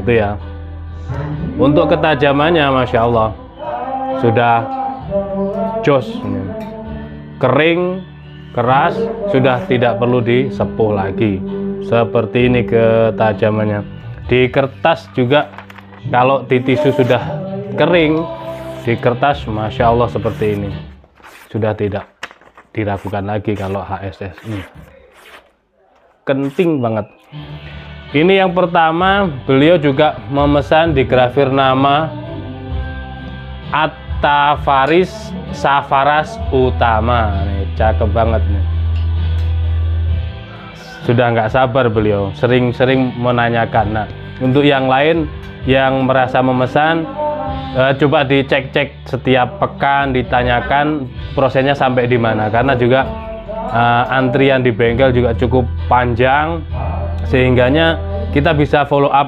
gitu ya. Untuk ketajamannya Masya Allah sudah jos, kering, keras, sudah tidak perlu disepuh lagi. Seperti ini ketajamannya. Di kertas juga, kalau di tisu sudah kering, di kertas Masya Allah seperti ini, sudah tidak diragukan lagi kalau HSS ini kenting banget. Ini yang pertama, beliau juga memesan digrafir nama Attafaris Safaras Utama. Nih, cakep banget nih. Sudah nggak sabar beliau, sering-sering menanyakan. Nah, untuk yang lain yang merasa memesan, coba dicek-cek setiap pekan, ditanyakan prosesnya sampai di mana, karena juga antrian di bengkel juga cukup panjang, sehingganya kita bisa follow up